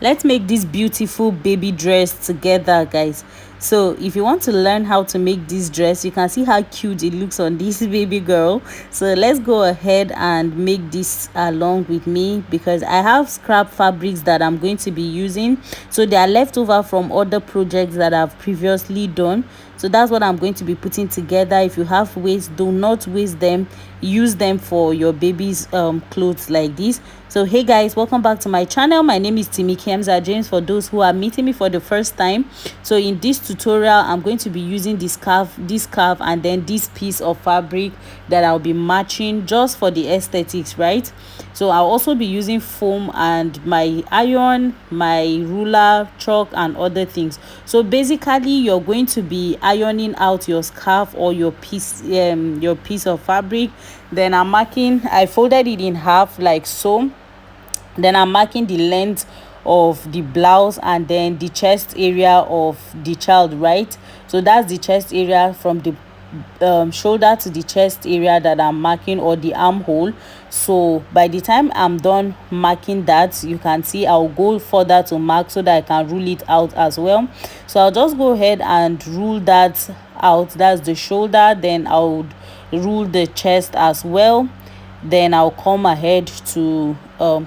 let's make this beautiful baby dress together, guys. So if you want to learn how to make this dress, you can see how cute it looks on this baby girl. So let's go ahead and make this along with me, because I have scrap fabrics that I'm going to be using. So they are left over from other projects that I've previously done. So that's what I'm going to be putting together. If you have waste, do not waste them. Use them for your baby's clothes like this. So hey guys, welcome back to my channel. My name is Timmy Kemza James, for those who are meeting me for the first time. So in this tutorial, I'm going to be using this scarf, and then this piece of fabric that I'll be matching just for the aesthetics, right? So I'll also be using foam and my iron, my ruler, chalk, and other things. So basically you're going to be ironing out your scarf or your piece of fabric. Then I folded it in half like so. Then I'm marking the length of the blouse and then the chest area of the child, right? So that's the chest area from the shoulder to the chest area that I'm marking, or the armhole. So by the time I'm done marking that, you can see I'll go further to mark so that I can rule it out as well. So I'll just go ahead and rule that out. That's the shoulder. Then I'll rule the chest as well. Then I'll come ahead to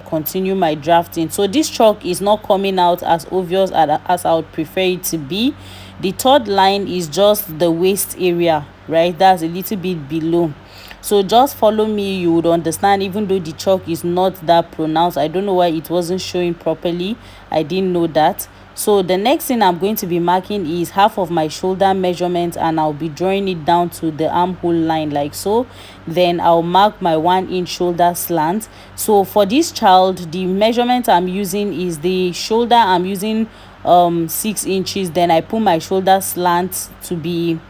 continue my drafting. So this chalk is not coming out as obvious as I would prefer it to be. The third line is just the waist area, right? That's a little bit below. So just follow me, you would understand. Even though the chalk is not that pronounced, I don't know why it wasn't showing properly. I didn't know that. So the next thing I'm going to be marking is half of my shoulder measurement, and I'll be drawing it down to the armhole line like so. Then I'll mark my 1-inch shoulder slant. So for this child, the measurement I'm using is the shoulder. I'm using 6 inches. Then I put my shoulder slant to be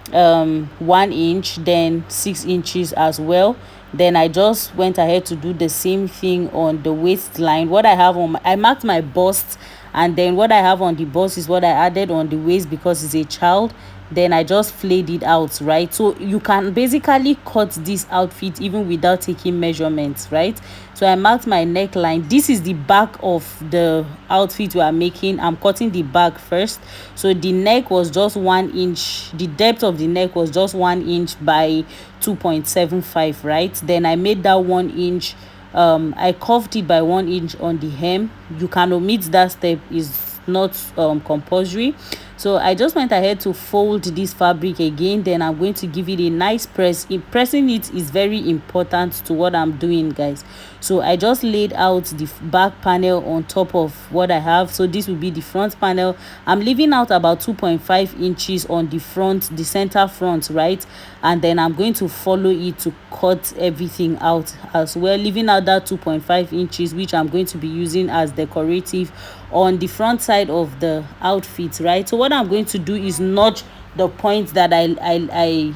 1 inch, then 6 inches as well. Then I just went ahead to do the same thing on the waistline. What I have on I marked my bust, and then what I have on the bust is what I added on the waist because it's a child. Then I just flayed it out, right? So you can basically cut this outfit even without taking measurements, right? So I marked my neckline. This is the back of the outfit we are making. I'm cutting the back first. So the neck was just 1 inch. The depth of the neck was just 1 inch by 2.75, right? Then I made that 1 inch. I curved it by 1 inch on the hem. You can omit that step, is not compulsory. So I just went ahead to fold this fabric again. Then I'm going to give it a nice press. Pressing it is very important to what I'm doing, guys. So I just laid out the back panel on top of what I have. So this will be the front panel. I'm leaving out about 2.5 inches on the front, the center front, right? And then I'm going to follow it to cut everything out as well, leaving out that 2.5 inches, which I'm going to be using as decorative on the front side of the outfit, right? So what I'm going to do is notch the point that I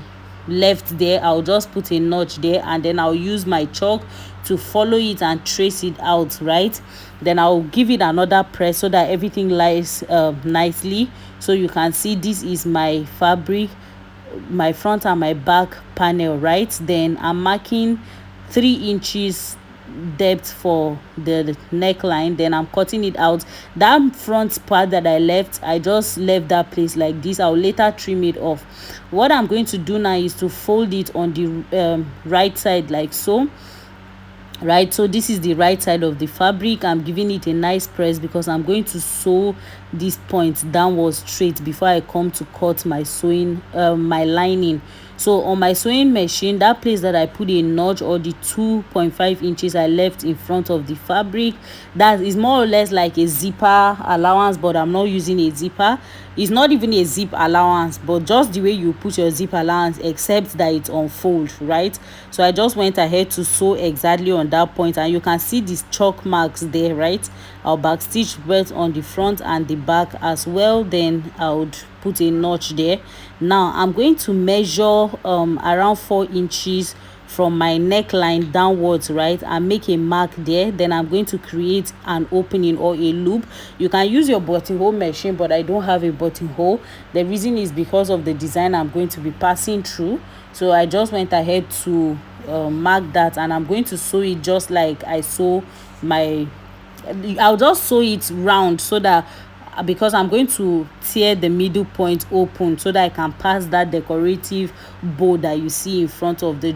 left there. I'll just put a notch there, and then I'll use my chalk to follow it and trace it out, right? Then I'll give it another press so that everything lies nicely. So you can see this is my fabric, my front and my back panel, right? Then I'm marking 3 inches depth for the neckline. Then I'm cutting it out. That front part that I left, I just left that place like this. I'll later trim it off. What I'm going to do now is to fold it on the right side like so, right? So this is the right side of the fabric. I'm giving it a nice press because I'm going to sew this point downwards straight before I come to cut my sewing my lining. So on my sewing machine, that place that I put a notch, or the 2.5 inches I left in front of the fabric, that is more or less like a zipper allowance, but I'm not using a zipper. It's not even a zip allowance, but just the way you put your zip allowance, except that it's on fold, right? So I just went ahead to sew exactly on that point, and you can see these chalk marks there, right? I'll backstitch both on the front and the back as well. Then I would put a notch there. Now I'm going to measure around 4 inches from my neckline downwards, right, and make a mark there. Then I'm going to create an opening or a loop. You can use your buttonhole machine, but I don't have a buttonhole. The reason is because of the design I'm going to be passing through. So I just went ahead to mark that, and I'm going to sew it just like I sew my I'll just sew it round so that because I'm going to tear the middle point open so that I can pass that decorative bow that you see in front of the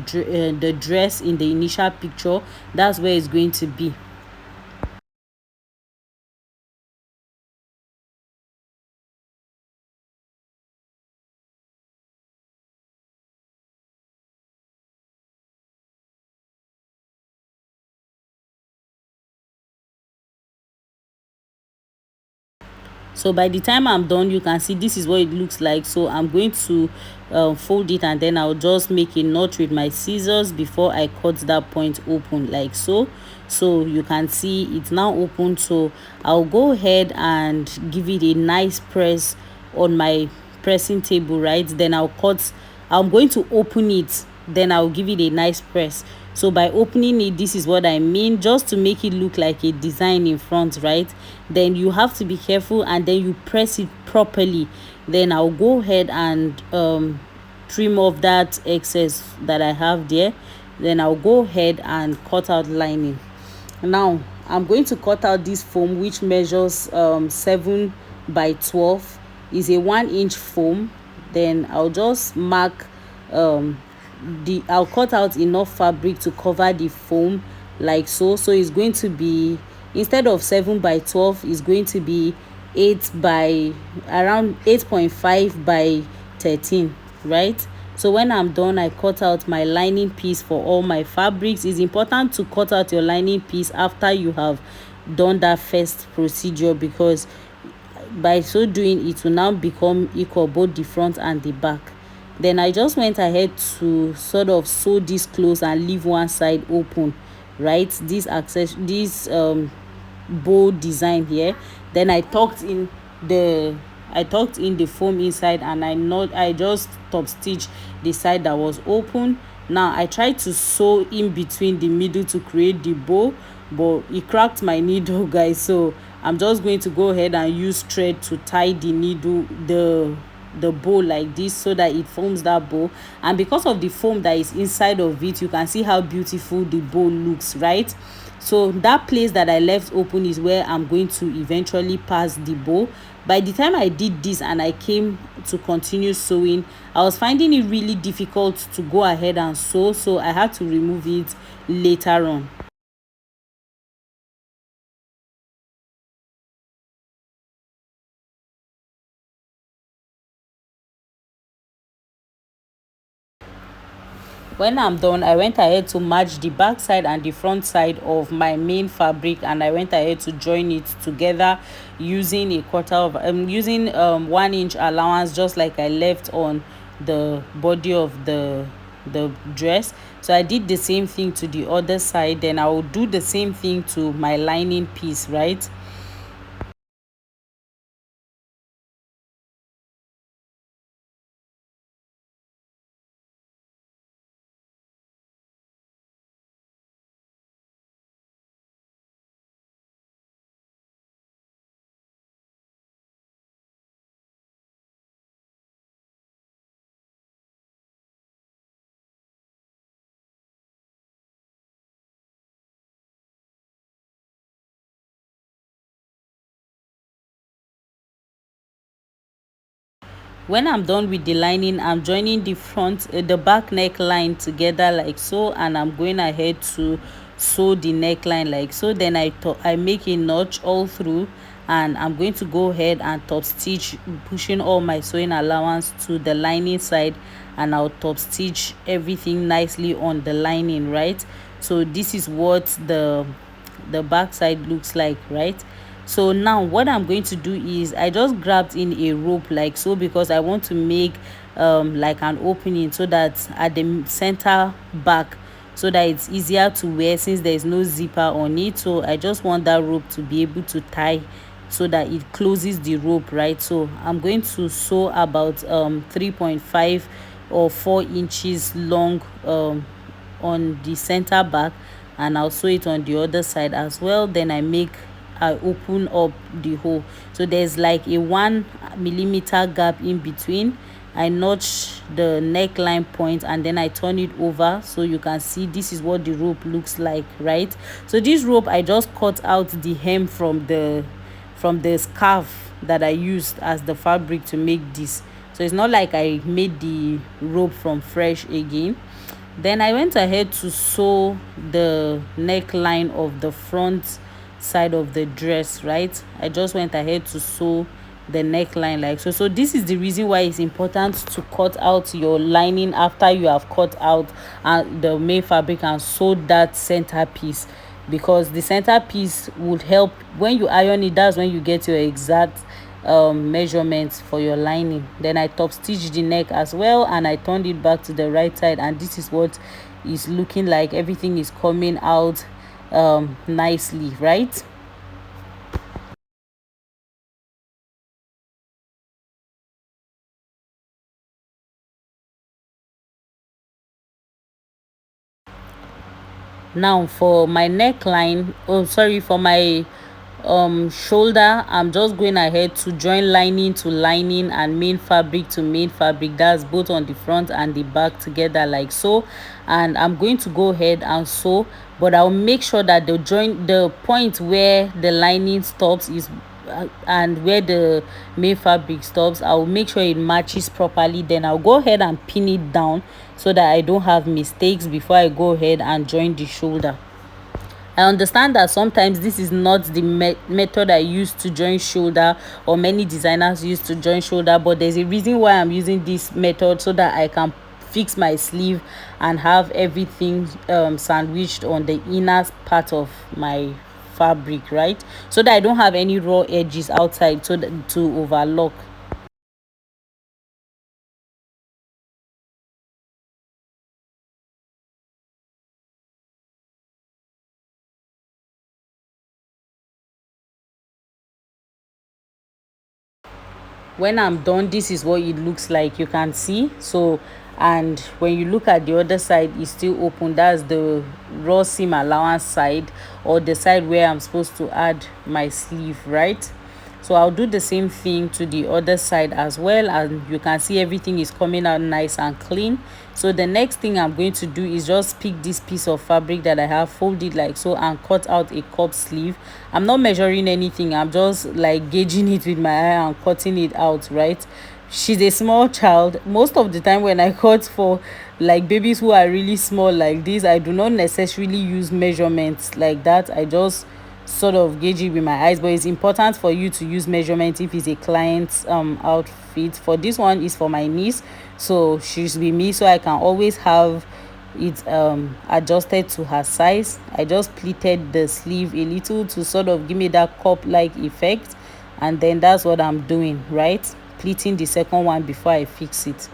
dress in the initial picture. That's where it's going to be. So by the time I'm done, you can see this is what it looks like. So I'm going to fold it, and then I'll just make a knot with my scissors before I cut that point open like so. So you can see it's now open. So I'll go ahead and give it a nice press on my pressing table, right? Then I'm going to open it, then I'll give it a nice press. So by opening it, this is what I mean, just to make it look like a design in front, right? Then you have to be careful, and then you press it properly. Then I'll go ahead and trim off that excess that I have there. Then I'll go ahead and cut out lining. Now I'm going to cut out this foam, which measures 7 by 12, is a 1-inch foam. Then I'll just mark I'll cut out enough fabric to cover the foam like so. So it's going to be, instead of 7 by 12, it's going to be 8 by around 8.5 by 13, right? So when I'm done, I cut out my lining piece for all my fabrics. It's important to cut out your lining piece after you have done that first procedure, because by so doing it will now become equal, both the front and the back. Then I just went ahead to sort of sew this close and leave one side open, right? This bow design here. Then I tucked in the foam inside, and I just top stitch the side that was open. Now I tried to sew in between the middle to create the bow, but it cracked my needle, guys. So I'm just going to go ahead and use thread to tie the bow like this, so that it forms that bow. And because of the foam that is inside of it, you can see how beautiful the bow looks, right? So that place that I left open is where I'm going to eventually pass the bow. By the time I did this and I came to continue sewing, I was finding it really difficult to go ahead and sew, so I had to remove it later on. When I'm done, I went ahead to match the back side and the front side of my main fabric, and I went ahead to join it together using a quarter of using 1-inch allowance, just like I left on the body of the dress. So I did the same thing to the other side. Then I will do the same thing to my lining piece, right? When I'm done with the lining, I'm joining the back neckline together like so, and I'm going ahead to sew the neckline like so. Then I make a notch all through, and I'm going to go ahead and top stitch, pushing all my sewing allowance to the lining side, and I'll top stitch everything nicely on the lining, right? So this is what the back side looks like, right? So now what I'm going to do is I just grabbed in a rope like so, because I want to make like an opening, so that at the center back, so that it's easier to wear since there is no zipper on it. So I just want that rope to be able to tie so that it closes the rope, right? So I'm going to sew about 3.5 or 4 inches long on the center back, and I'll sew it on the other side as well. Then I open up the hole, so there's like a 1 millimeter gap in between. I notch the neckline point and then I turn it over, so you can see this is what the rope looks like, right? So this rope, I just cut out the hem from the scarf that I used as the fabric to make this. So it's not like I made the rope from fresh again. Then I went ahead to sew the neckline of the front side of the dress, right? I just went ahead to sew the neckline like so. So this is the reason why it's important to cut out your lining after you have cut out the main fabric and sewed that centerpiece, because the centerpiece would help when you iron it. That's when you get your exact measurements for your lining. Then I top stitched the neck as well, and I turned it back to the right side, and this is what is looking like. Everything is coming out nicely, right? Now for my neckline, oh sorry, for my shoulder, I'm just going ahead to join lining to lining and main fabric to main fabric. That's both on the front and the back together like so. And I'm going to go ahead and sew, but I'll make sure that the point where the lining stops is and where the main fabric stops, I'll make sure it matches properly. Then I'll go ahead and pin it down so that I don't have mistakes before I go ahead and join the shoulder. I understand that sometimes this is not the method I use to join shoulder, or many designers use to join shoulder, but there's a reason why I'm using this method, so that I can fix my sleeve and have everything sandwiched on the inner part of my fabric, right? So that I don't have any raw edges outside, so that to overlock. When I'm done, this is what it looks like. You can see. So, and when you look at the other side, it's still open. That's the raw seam allowance side, or the side where I'm supposed to add my sleeve, right? So I'll do the same thing to the other side as well, and you can see everything is coming out nice and clean. So the next thing I'm going to do is just pick this piece of fabric that I have, fold it like so, and cut out a cup sleeve. I'm not measuring anything, I'm just like gauging it with my eye and cutting it out, right? She's a small child. Most of the time when I cut for like babies who are really small like this, I do not necessarily use measurements like that. I just sort of gauge it with my eyes. But it's important for you to use measurements if it's a client's outfit. For this one is for my niece, so she's with me, so I can always have it adjusted to her size. I just pleated the sleeve a little to sort of give me that cup like effect, and then that's what I'm doing, right? Pleating the second one before I fix it.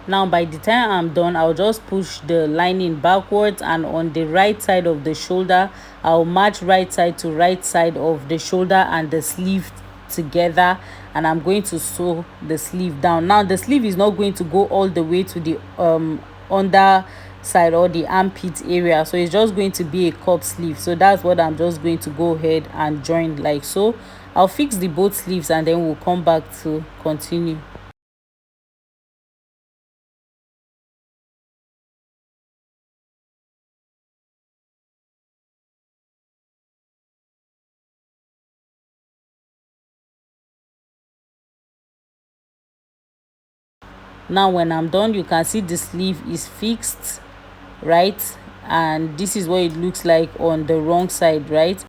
Now by the time I'm done, I'll just push the lining backwards, and on the right side of the shoulder, I'll match right side to right side of the shoulder and the sleeve together, and I'm going to sew the sleeve down. Now the sleeve is not going to go all the way to the under side or the armpit area, so it's just going to be a cup sleeve. So that's what I'm just going to go ahead and join like so. I'll fix the both sleeves and then we'll come back to continue. Now when I'm done, you can see the sleeve is fixed, right? And this is what it looks like on the wrong side, right?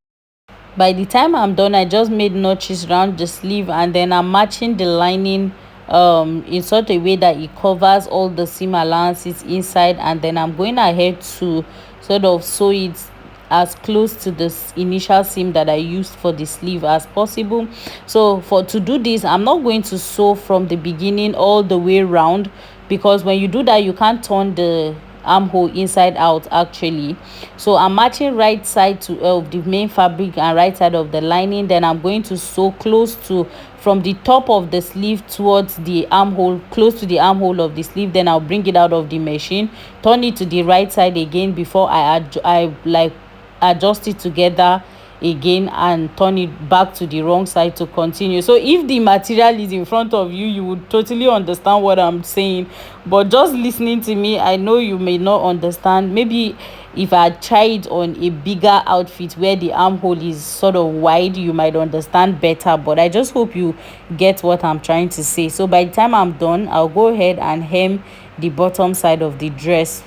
By the time I'm done, I just made notches around the sleeve, and then I'm matching the lining in such a way that it covers all the seam allowances inside, and then I'm going ahead to sort of sew it as close to the initial seam that I used for the sleeve as possible. So for to do this, I'm not going to sew from the beginning all the way around, because when you do that, you can't turn the armhole inside out actually. So I'm matching right side to the main fabric and right side of the lining. Then I'm going to sew close to, from the top of the sleeve towards the armhole, close to the armhole of the sleeve. Then I'll bring it out of the machine, turn it to the right side again before I like adjust it together again and turn it back to the wrong side to continue. So if the material is in front of you, you would totally understand what I'm saying, but just listening to me, I know you may not understand. Maybe if I tried on a bigger outfit where the armhole is sort of wide, you might understand better, but I just hope you get what I'm trying to say. So by the time I'm done, I'll go ahead and hem the bottom side of the dress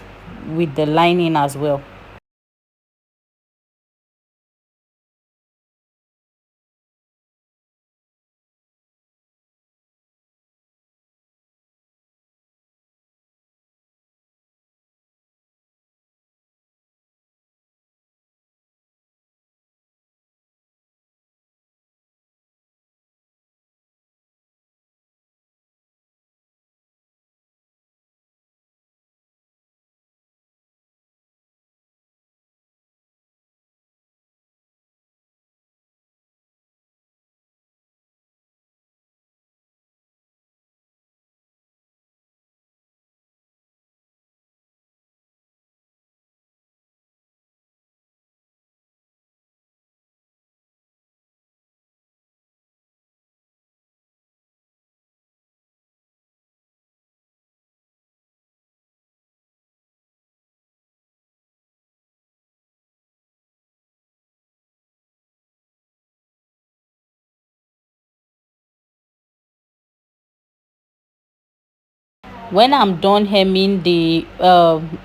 with the lining as well. When I'm done hemming the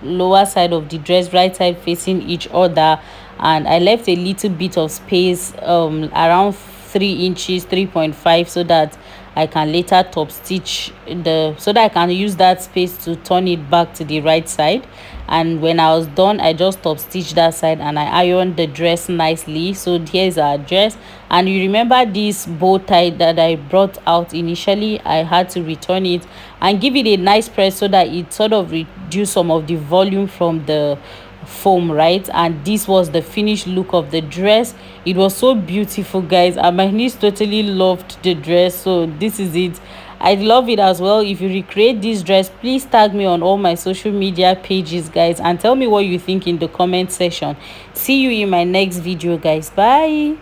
lower side of the dress, right side facing each other, and I left a little bit of space, around 3 inches, 3.5, so that I can later top stitch the so that I can use that space to turn it back to the right side. And when I was done, I just top stitched that side and I ironed the dress nicely. So here's our dress. And you remember this bow tie that I brought out initially, I had to return it and give it a nice press so that it sort of reduce some of the volume from the foam, right? And this was the finished look of the dress. It was so beautiful, guys, and my niece totally loved the dress. So this is it. I love it as well. If you recreate this dress, please tag me on all my social media pages, guys, and tell me what you think in the comment section. See you in my next video, guys. Bye.